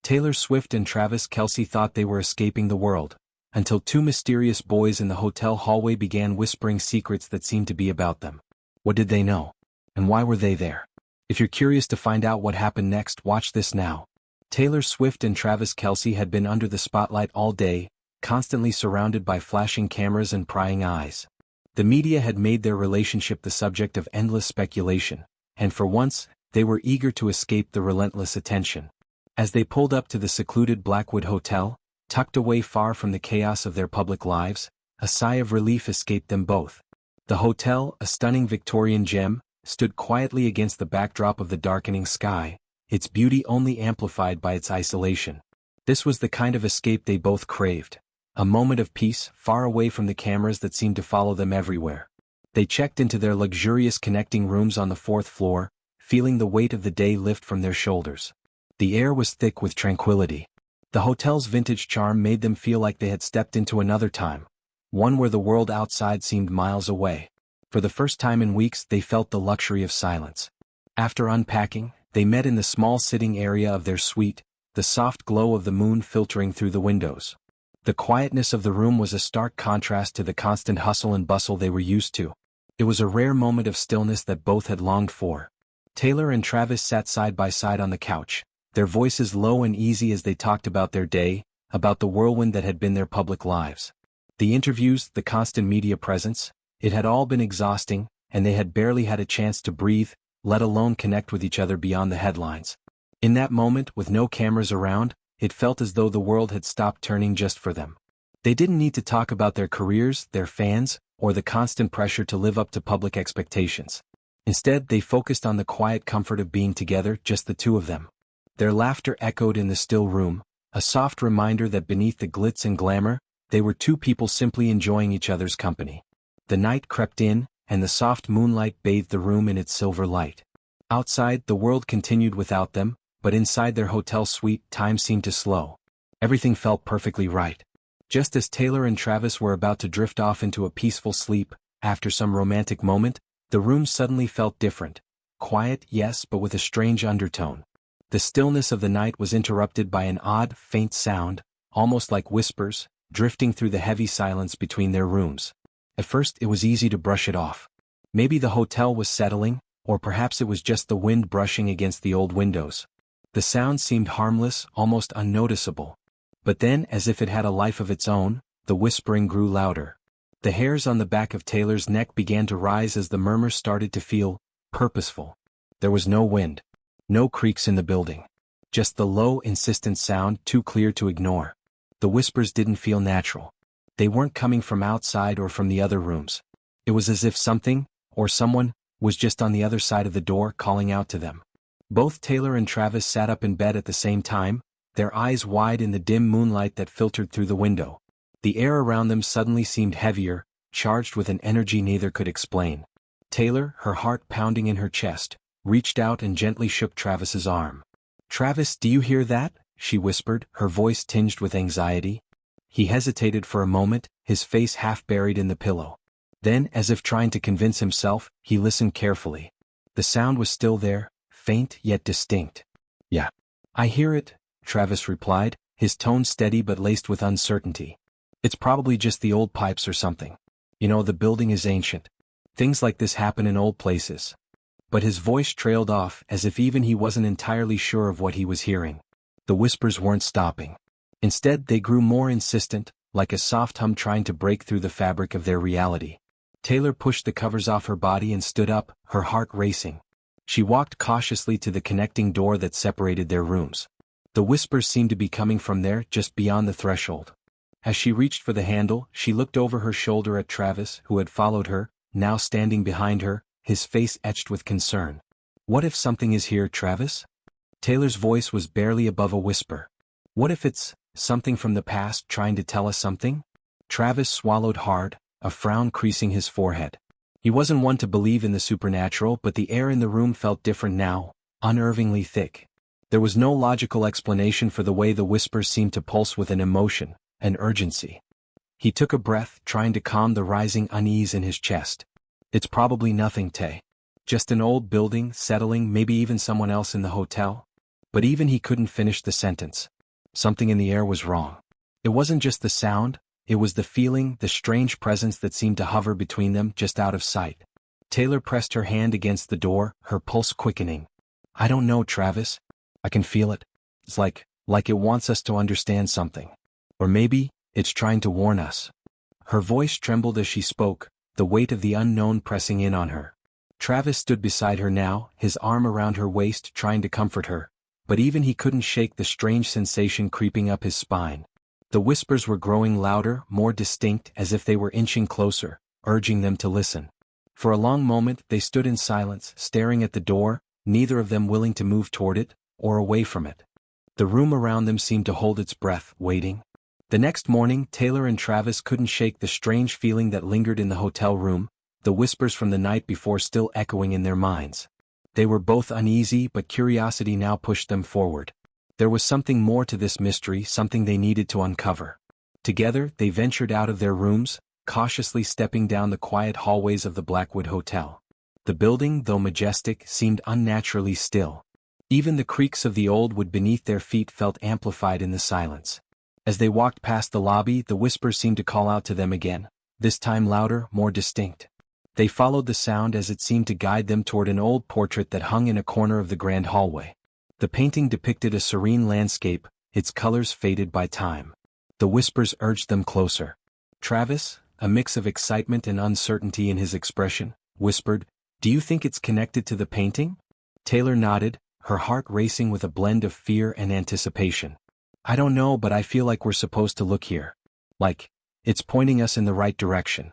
Taylor Swift and Travis Kelce thought they were escaping the world, until two mysterious boys in the hotel hallway began whispering secrets that seemed to be about them. What did they know? And why were they there? If you're curious to find out what happened next, watch this now. Taylor Swift and Travis Kelce had been under the spotlight all day, constantly surrounded by flashing cameras and prying eyes. The media had made their relationship the subject of endless speculation, and for once, they were eager to escape the relentless attention. As they pulled up to the secluded Blackwood Hotel, tucked away far from the chaos of their public lives, a sigh of relief escaped them both. The hotel, a stunning Victorian gem, stood quietly against the backdrop of the darkening sky, its beauty only amplified by its isolation. This was the kind of escape they both craved, a moment of peace far away from the cameras that seemed to follow them everywhere. They checked into their luxurious connecting rooms on the 4th floor, feeling the weight of the day lift from their shoulders. The air was thick with tranquility. The hotel's vintage charm made them feel like they had stepped into another time, one where the world outside seemed miles away. For the first time in weeks, they felt the luxury of silence. After unpacking, they met in the small sitting area of their suite, the soft glow of the moon filtering through the windows. The quietness of the room was a stark contrast to the constant hustle and bustle they were used to. It was a rare moment of stillness that both had longed for. Taylor and Travis sat side by side on the couch, their voices low and easy as they talked about their day, about the whirlwind that had been their public lives. The interviews, the constant media presence, it had all been exhausting, and they had barely had a chance to breathe, let alone connect with each other beyond the headlines. In that moment, with no cameras around, it felt as though the world had stopped turning just for them. They didn't need to talk about their careers, their fans, or the constant pressure to live up to public expectations. Instead, they focused on the quiet comfort of being together, just the two of them. Their laughter echoed in the still room, a soft reminder that beneath the glitz and glamour, they were two people simply enjoying each other's company. The night crept in, and the soft moonlight bathed the room in its silver light. Outside, the world continued without them, but inside their hotel suite, time seemed to slow. Everything felt perfectly right. Just as Taylor and Travis were about to drift off into a peaceful sleep, after some romantic moment, the room suddenly felt different. Quiet, yes, but with a strange undertone. The stillness of the night was interrupted by an odd, faint sound, almost like whispers, drifting through the heavy silence between their rooms. At first, it was easy to brush it off. Maybe the hotel was settling, or perhaps it was just the wind brushing against the old windows. The sound seemed harmless, almost unnoticeable. But then, as if it had a life of its own, the whispering grew louder. The hairs on the back of Taylor's neck began to rise as the murmur started to feel purposeful. There was no wind. No creaks in the building. Just the low, insistent sound, too clear to ignore. The whispers didn't feel natural. They weren't coming from outside or from the other rooms. It was as if something, or someone, was just on the other side of the door calling out to them. Both Taylor and Travis sat up in bed at the same time, their eyes wide in the dim moonlight that filtered through the window. The air around them suddenly seemed heavier, charged with an energy neither could explain. Taylor, her heart pounding in her chest, reached out and gently shook Travis's arm. "Travis, do you hear that?" she whispered, her voice tinged with anxiety. He hesitated for a moment, his face half buried in the pillow. Then, as if trying to convince himself, he listened carefully. The sound was still there, faint yet distinct. "Yeah. I hear it," Travis replied, his tone steady but laced with uncertainty. "It's probably just the old pipes or something. You know, the building is ancient. Things like this happen in old places." But his voice trailed off, as if even he wasn't entirely sure of what he was hearing. The whispers weren't stopping. Instead, they grew more insistent, like a soft hum trying to break through the fabric of their reality. Taylor pushed the covers off her body and stood up, her heart racing. She walked cautiously to the connecting door that separated their rooms. The whispers seemed to be coming from there, just beyond the threshold. As she reached for the handle, she looked over her shoulder at Travis, who had followed her, now standing behind her, his face etched with concern. "What if something is here, Travis?" Taylor's voice was barely above a whisper. "What if it's something from the past trying to tell us something?" Travis swallowed hard, a frown creasing his forehead. He wasn't one to believe in the supernatural, but the air in the room felt different now, unnervingly thick. There was no logical explanation for the way the whispers seemed to pulse with an emotion, an urgency. He took a breath, trying to calm the rising unease in his chest. "It's probably nothing, Tay. Just an old building, settling, maybe even someone else in the hotel." But even he couldn't finish the sentence. Something in the air was wrong. It wasn't just the sound, it was the feeling, the strange presence that seemed to hover between them just out of sight. Taylor pressed her hand against the door, her pulse quickening. I don't know, Travis. I can feel it. It's like it wants us to understand something. Or maybe, it's trying to warn us. Her voice trembled as she spoke, the weight of the unknown pressing in on her. Travis stood beside her now, his arm around her waist trying to comfort her, but even he couldn't shake the strange sensation creeping up his spine. The whispers were growing louder, more distinct, as if they were inching closer, urging them to listen. For a long moment they stood in silence, staring at the door, neither of them willing to move toward it, or away from it. The room around them seemed to hold its breath, waiting. The next morning, Taylor and Travis couldn't shake the strange feeling that lingered in the hotel room, the whispers from the night before still echoing in their minds. They were both uneasy, but curiosity now pushed them forward. There was something more to this mystery, something they needed to uncover. Together, they ventured out of their rooms, cautiously stepping down the quiet hallways of the Blackwood Hotel. The building, though majestic, seemed unnaturally still. Even the creaks of the old wood beneath their feet felt amplified in the silence. As they walked past the lobby, the whispers seemed to call out to them again, this time louder, more distinct. They followed the sound as it seemed to guide them toward an old portrait that hung in a corner of the grand hallway. The painting depicted a serene landscape, its colors faded by time. The whispers urged them closer. Travis, a mix of excitement and uncertainty in his expression, whispered, "Do you think it's connected to the painting?" Taylor nodded, her heart racing with a blend of fear and anticipation. "I don't know, but I feel like we're supposed to look here. Like, it's pointing us in the right direction."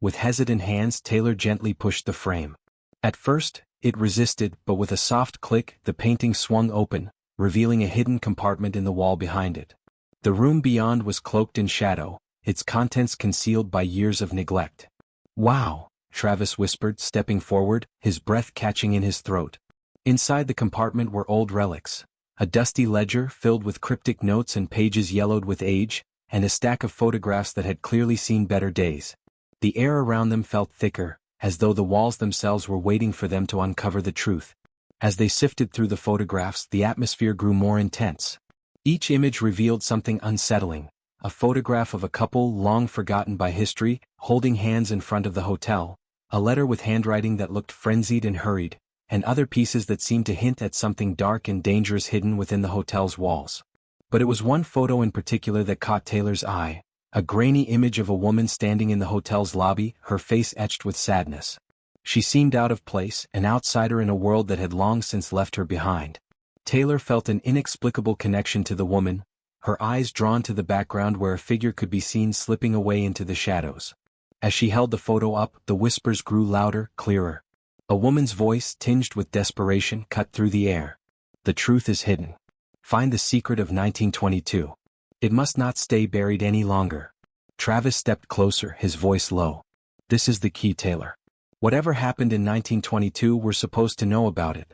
With hesitant hands, Taylor gently pushed the frame. At first, it resisted, but with a soft click, the painting swung open, revealing a hidden compartment in the wall behind it. The room beyond was cloaked in shadow, its contents concealed by years of neglect. "Wow," Travis whispered, stepping forward, his breath catching in his throat. Inside the compartment were old relics. A dusty ledger filled with cryptic notes and pages yellowed with age, and a stack of photographs that had clearly seen better days. The air around them felt thicker, as though the walls themselves were waiting for them to uncover the truth. As they sifted through the photographs, the atmosphere grew more intense. Each image revealed something unsettling, a photograph of a couple long forgotten by history, holding hands in front of the hotel, a letter with handwriting that looked frenzied and hurried, and other pieces that seemed to hint at something dark and dangerous hidden within the hotel's walls. But it was one photo in particular that caught Taylor's eye, a grainy image of a woman standing in the hotel's lobby, her face etched with sadness. She seemed out of place, an outsider in a world that had long since left her behind. Taylor felt an inexplicable connection to the woman, her eyes drawn to the background where a figure could be seen slipping away into the shadows. As she held the photo up, the whispers grew louder, clearer. A woman's voice, tinged with desperation, cut through the air. "The truth is hidden. Find the secret of 1922. It must not stay buried any longer." Travis stepped closer, his voice low. "This is the key, Taylor. Whatever happened in 1922, we're supposed to know about it.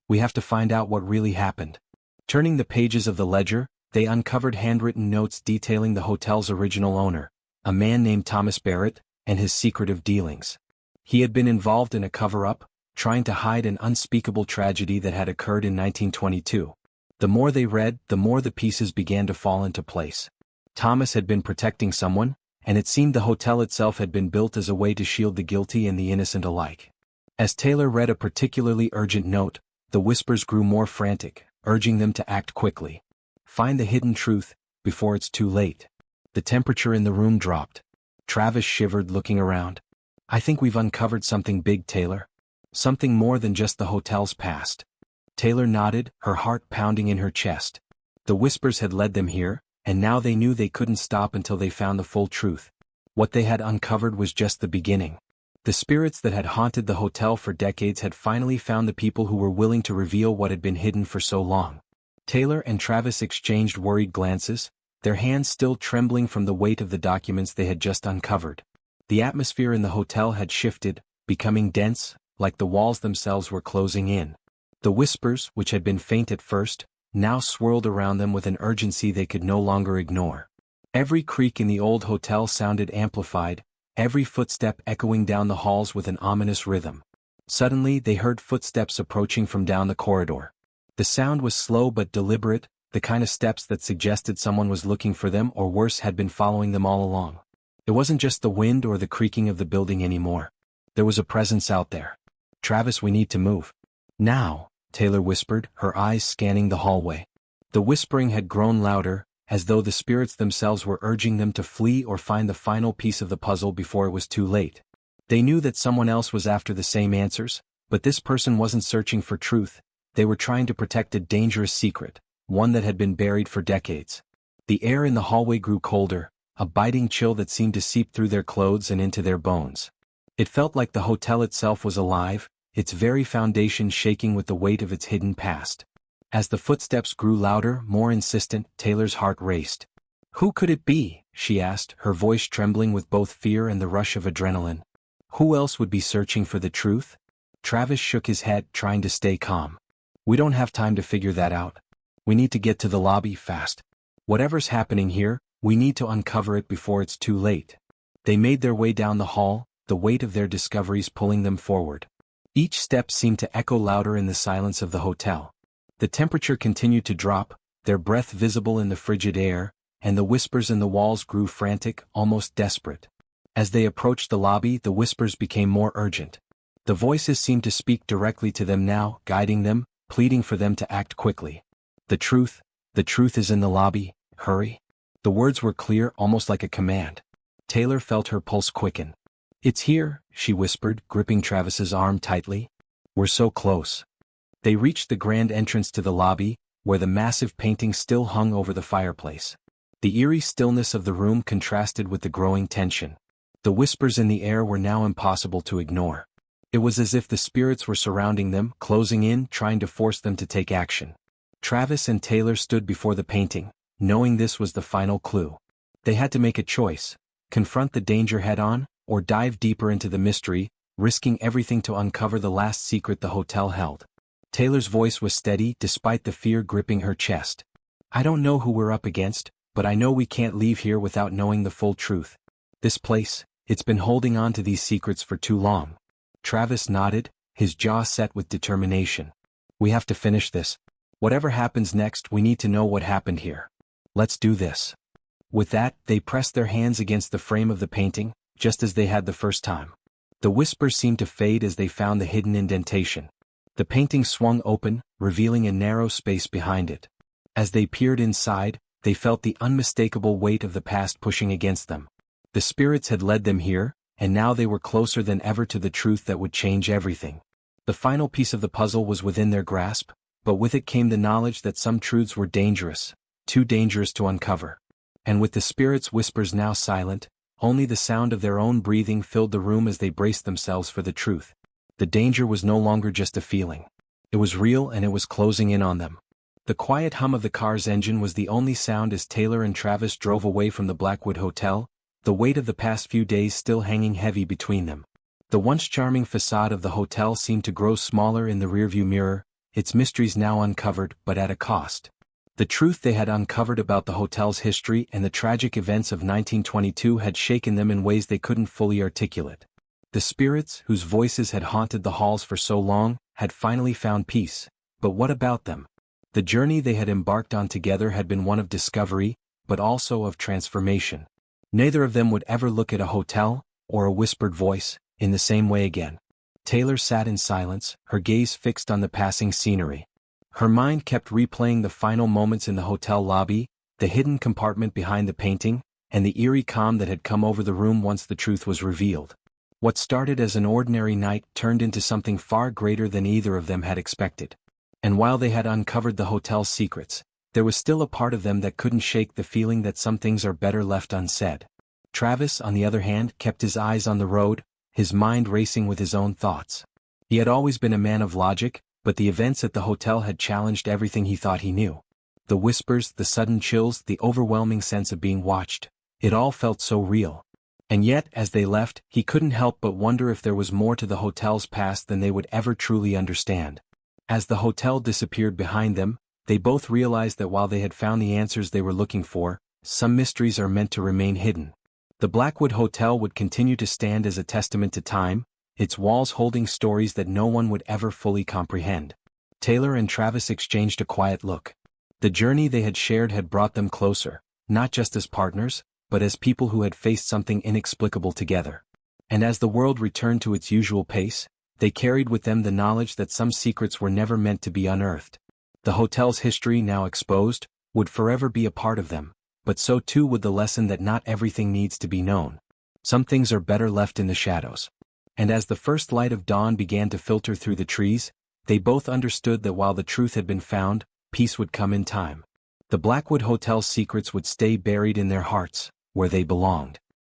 We have to find out what really happened." Turning the pages of the ledger, they uncovered handwritten notes detailing the hotel's original owner, a man named Thomas Barrett, and his secretive dealings. He had been involved in a cover-up, trying to hide an unspeakable tragedy that had occurred in 1922. The more they read, the more the pieces began to fall into place. Thomas had been protecting someone, and it seemed the hotel itself had been built as a way to shield the guilty and the innocent alike. As Taylor read a particularly urgent note, the whispers grew more frantic, urging them to act quickly. Find the hidden truth, before it's too late. The temperature in the room dropped. Travis shivered, looking around. "I think we've uncovered something big, Taylor. Something more than just the hotel's past." Taylor nodded, her heart pounding in her chest. The whispers had led them here, and now they knew they couldn't stop until they found the full truth. What they had uncovered was just the beginning. The spirits that had haunted the hotel for decades had finally found the people who were willing to reveal what had been hidden for so long. Taylor and Travis exchanged worried glances, their hands still trembling from the weight of the documents they had just uncovered. The atmosphere in the hotel had shifted, becoming dense, like the walls themselves were closing in. The whispers, which had been faint at first, now swirled around them with an urgency they could no longer ignore. Every creak in the old hotel sounded amplified, every footstep echoing down the halls with an ominous rhythm. Suddenly they heard footsteps approaching from down the corridor. The sound was slow but deliberate, the kind of steps that suggested someone was looking for them or worse had been following them all along. It wasn't just the wind or the creaking of the building anymore. There was a presence out there. "Travis, we need to move. Now," Taylor whispered, her eyes scanning the hallway. The whispering had grown louder, as though the spirits themselves were urging them to flee or find the final piece of the puzzle before it was too late. They knew that someone else was after the same answers, but this person wasn't searching for truth. They were trying to protect a dangerous secret, one that had been buried for decades. The air in the hallway grew colder, a biting chill that seemed to seep through their clothes and into their bones. It felt like the hotel itself was alive, its very foundation shaking with the weight of its hidden past. As the footsteps grew louder, more insistent, Taylor's heart raced. "Who could it be?" she asked, her voice trembling with both fear and the rush of adrenaline. "Who else would be searching for the truth?" Travis shook his head, trying to stay calm. "We don't have time to figure that out. We need to get to the lobby fast. Whatever's happening here, we need to uncover it before it's too late." They made their way down the hall, the weight of their discoveries pulling them forward. Each step seemed to echo louder in the silence of the hotel. The temperature continued to drop, their breath visible in the frigid air, and the whispers in the walls grew frantic, almost desperate. As they approached the lobby, the whispers became more urgent. The voices seemed to speak directly to them now, guiding them, pleading for them to act quickly. The truth is in the lobby, hurry." The words were clear, almost like a command. Taylor felt her pulse quicken. "It's here," she whispered, gripping Travis's arm tightly. "We're so close." They reached the grand entrance to the lobby, where the massive painting still hung over the fireplace. The eerie stillness of the room contrasted with the growing tension. The whispers in the air were now impossible to ignore. It was as if the spirits were surrounding them, closing in, trying to force them to take action. Travis and Taylor stood before the painting, knowing this was the final clue. They had to make a choice: confront the danger head-on, or dive deeper into the mystery, risking everything to uncover the last secret the hotel held. Taylor's voice was steady, despite the fear gripping her chest. "I don't know who we're up against, but I know we can't leave here without knowing the full truth. This place, it's been holding on to these secrets for too long." Travis nodded, his jaw set with determination. "We have to finish this. Whatever happens next, we need to know what happened here. Let's do this." With that, they pressed their hands against the frame of the painting, just as they had the first time. The whispers seemed to fade as they found the hidden indentation. The painting swung open, revealing a narrow space behind it. As they peered inside, they felt the unmistakable weight of the past pushing against them. The spirits had led them here, and now they were closer than ever to the truth that would change everything. The final piece of the puzzle was within their grasp, but with it came the knowledge that some truths were dangerous, too dangerous to uncover. And with the spirits' whispers now silent, only the sound of their own breathing filled the room as they braced themselves for the truth. The danger was no longer just a feeling. It was real, and it was closing in on them. The quiet hum of the car's engine was the only sound as Taylor and Travis drove away from the Blackwood Hotel, the weight of the past few days still hanging heavy between them. The once charming facade of the hotel seemed to grow smaller in the rearview mirror, its mysteries now uncovered, but at a cost. The truth they had uncovered about the hotel's history and the tragic events of 1922 had shaken them in ways they couldn't fully articulate. The spirits, whose voices had haunted the halls for so long, had finally found peace. But what about them? The journey they had embarked on together had been one of discovery, but also of transformation. Neither of them would ever look at a hotel, or a whispered voice, in the same way again. Taylor sat in silence, her gaze fixed on the passing scenery. Her mind kept replaying the final moments in the hotel lobby, the hidden compartment behind the painting, and the eerie calm that had come over the room once the truth was revealed. What started as an ordinary night turned into something far greater than either of them had expected. And while they had uncovered the hotel's secrets, there was still a part of them that couldn't shake the feeling that some things are better left unsaid. Travis, on the other hand, kept his eyes on the road, his mind racing with his own thoughts. He had always been a man of logic, but the events at the hotel had challenged everything he thought he knew. The whispers, the sudden chills, the overwhelming sense of being watched. It all felt so real. And yet, as they left, he couldn't help but wonder if there was more to the hotel's past than they would ever truly understand. As the hotel disappeared behind them, they both realized that while they had found the answers they were looking for, some mysteries are meant to remain hidden. The Blackwood Hotel would continue to stand as a testament to time, its walls holding stories that no one would ever fully comprehend. Taylor and Travis exchanged a quiet look. The journey they had shared had brought them closer, not just as partners, but as people who had faced something inexplicable together. And as the world returned to its usual pace, they carried with them the knowledge that some secrets were never meant to be unearthed. The hotel's history, now exposed, would forever be a part of them, but so too would the lesson that not everything needs to be known. Some things are better left in the shadows. And as the first light of dawn began to filter through the trees, they both understood that while the truth had been found, peace would come in time. The Blackwood Hotel's secrets would stay buried in their hearts, where they belonged.